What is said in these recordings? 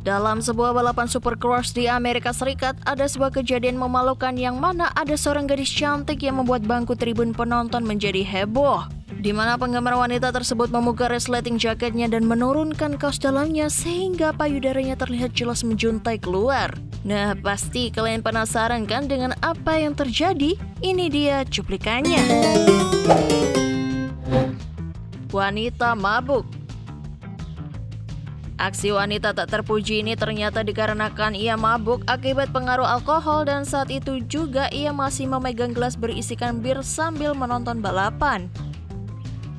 Dalam sebuah balapan supercross di Amerika Serikat, ada sebuah kejadian memalukan yang mana ada seorang gadis cantik yang membuat bangku tribun penonton menjadi heboh. Di mana penggemar wanita tersebut membuka resleting jaketnya dan menurunkan kaos dalamnya sehingga payudaranya terlihat jelas menjuntai keluar. Nah, pasti kalian penasaran kan dengan apa yang terjadi? Ini dia cuplikannya. Wanita mabuk. Aksi wanita tak terpuji ini ternyata dikarenakan ia mabuk akibat pengaruh alkohol dan saat itu juga ia masih memegang gelas berisikan bir sambil menonton balapan.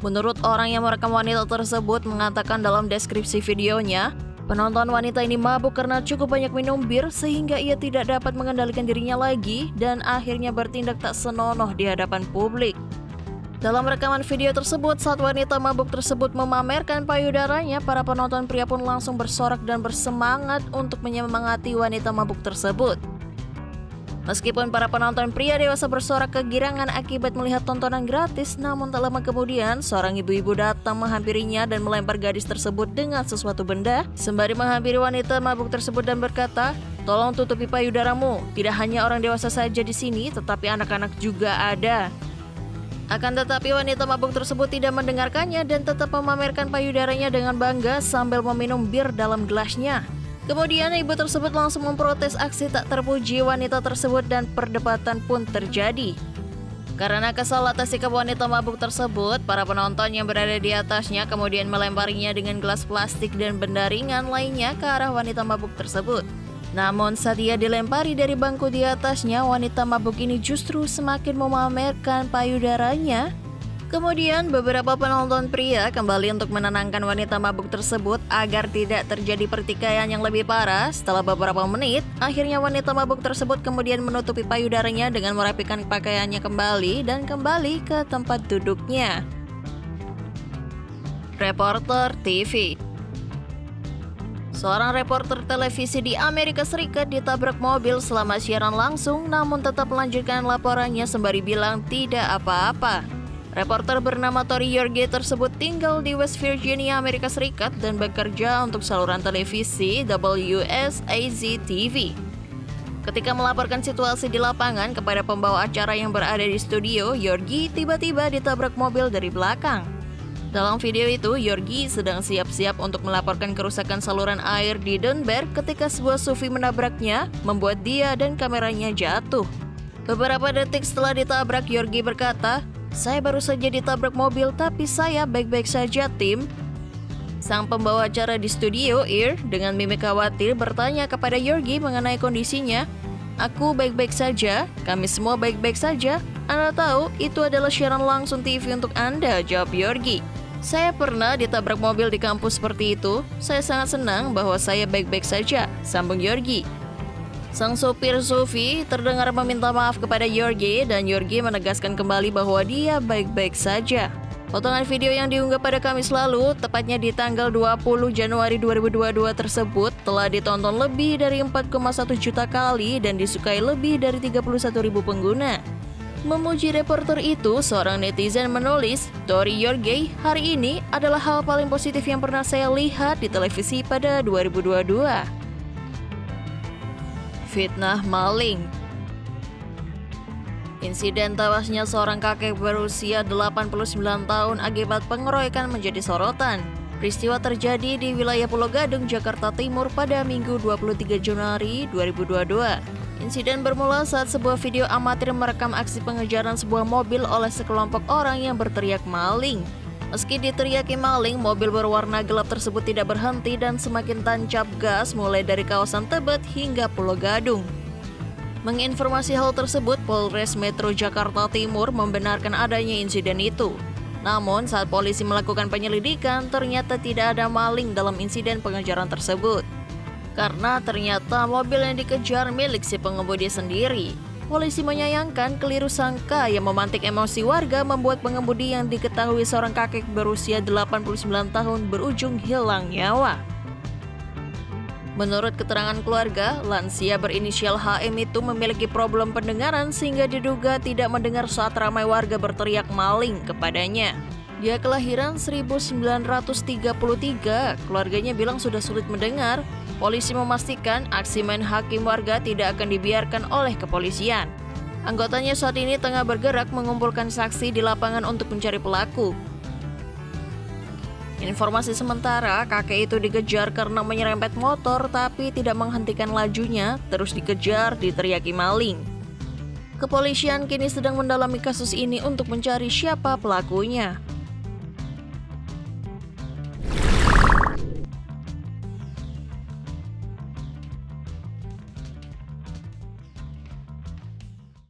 Menurut orang yang merekam wanita tersebut mengatakan dalam deskripsi videonya, penonton wanita ini mabuk karena cukup banyak minum bir sehingga ia tidak dapat mengendalikan dirinya lagi dan akhirnya bertindak tak senonoh di hadapan publik. Dalam rekaman video tersebut, saat wanita mabuk tersebut memamerkan payudaranya, para penonton pria pun langsung bersorak dan bersemangat untuk menyemangati wanita mabuk tersebut. Meskipun para penonton pria dewasa bersorak kegirangan akibat melihat tontonan gratis, namun tak lama kemudian seorang ibu-ibu datang menghampirinya dan melempar gadis tersebut dengan sesuatu benda, sembari menghampiri wanita mabuk tersebut dan berkata, "Tolong tutupi payudaramu, tidak hanya orang dewasa saja di sini, tetapi anak-anak juga ada." Akan tetapi wanita mabuk tersebut tidak mendengarkannya dan tetap memamerkan payudaranya dengan bangga sambil meminum bir dalam gelasnya. Kemudian ibu tersebut langsung memprotes aksi tak terpuji wanita tersebut dan perdebatan pun terjadi. Karena kesal atas sikap wanita mabuk tersebut, para penonton yang berada di atasnya kemudian melemparinya dengan gelas plastik dan benda ringan lainnya ke arah wanita mabuk tersebut. Namun saat ia dilempari dari bangku di atasnya, wanita mabuk ini justru semakin memamerkan payudaranya. Kemudian beberapa penonton pria kembali untuk menenangkan wanita mabuk tersebut agar tidak terjadi pertikaian yang lebih parah. Setelah beberapa menit, akhirnya wanita mabuk tersebut kemudian menutupi payudaranya dengan merapikan pakaiannya kembali dan kembali ke tempat duduknya. Reporter TV. Seorang reporter televisi di Amerika Serikat ditabrak mobil selama siaran langsung, namun tetap melanjutkan laporannya sembari bilang tidak apa-apa. Reporter bernama Tori Yorge tersebut tinggal di West Virginia, Amerika Serikat dan bekerja untuk saluran televisi WSAZ TV. Ketika melaporkan situasi di lapangan kepada pembawa acara yang berada di studio, Yorge tiba-tiba ditabrak mobil dari belakang. Dalam video itu, Yorge sedang siap-siap untuk melaporkan kerusakan saluran air di Denver ketika sebuah SUV menabraknya, membuat dia dan kameranya jatuh. Beberapa detik setelah ditabrak, Yorge berkata, "Saya baru saja ditabrak mobil, tapi saya baik-baik saja, tim." Sang pembawa acara di studio, Ear, dengan mimik khawatir bertanya kepada Yorge mengenai kondisinya. "Aku baik-baik saja, kami semua baik-baik saja. Anda tahu, itu adalah siaran langsung TV untuk Anda," jawab Yorge. "Saya pernah ditabrak mobil di kampus seperti itu. Saya sangat senang bahwa saya baik-baik saja," sambung Yorge. Sang sopir SUV terdengar meminta maaf kepada Yorge dan Yorge menegaskan kembali bahwa dia baik-baik saja. Potongan video yang diunggah pada Kamis lalu, tepatnya di tanggal 20 Januari 2022 tersebut, telah ditonton lebih dari 4,1 juta kali dan disukai lebih dari 31.000 pengguna. Memuji reporter itu, seorang netizen menulis, "Tori Yorge, hari ini adalah hal paling positif yang pernah saya lihat di televisi pada 2022. Fitnah maling. Insiden tewasnya seorang kakek berusia 89 tahun akibat pengeroyokan menjadi sorotan. Peristiwa terjadi di wilayah Pulau Gadung, Jakarta Timur pada Minggu 23 Januari 2022. Insiden bermula saat sebuah video amatir merekam aksi pengejaran sebuah mobil oleh sekelompok orang yang berteriak maling. Meski diteriaki maling, mobil berwarna gelap tersebut tidak berhenti dan semakin tancap gas mulai dari kawasan Tebet hingga Pulau Gadung. Menginformasi hal tersebut, Polres Metro Jakarta Timur membenarkan adanya insiden itu. Namun, saat polisi melakukan penyelidikan, ternyata tidak ada maling dalam insiden pengejaran tersebut. Karena ternyata mobil yang dikejar milik si pengemudi sendiri. Polisi menyayangkan keliru sangka yang memantik emosi warga membuat pengemudi yang diketahui seorang kakek berusia 89 tahun berujung hilang nyawa. Menurut keterangan keluarga, lansia berinisial HM itu memiliki problem pendengaran sehingga diduga tidak mendengar saat ramai warga berteriak maling kepadanya. Dia kelahiran 1933, keluarganya bilang sudah sulit mendengar. Polisi memastikan aksi main hakim warga tidak akan dibiarkan oleh kepolisian. Anggotanya saat ini tengah bergerak mengumpulkan saksi di lapangan untuk mencari pelaku. Informasi sementara, kakek itu dikejar karena menyerempet motor tapi tidak menghentikan lajunya, terus dikejar, diteriaki maling. Kepolisian kini sedang mendalami kasus ini untuk mencari siapa pelakunya.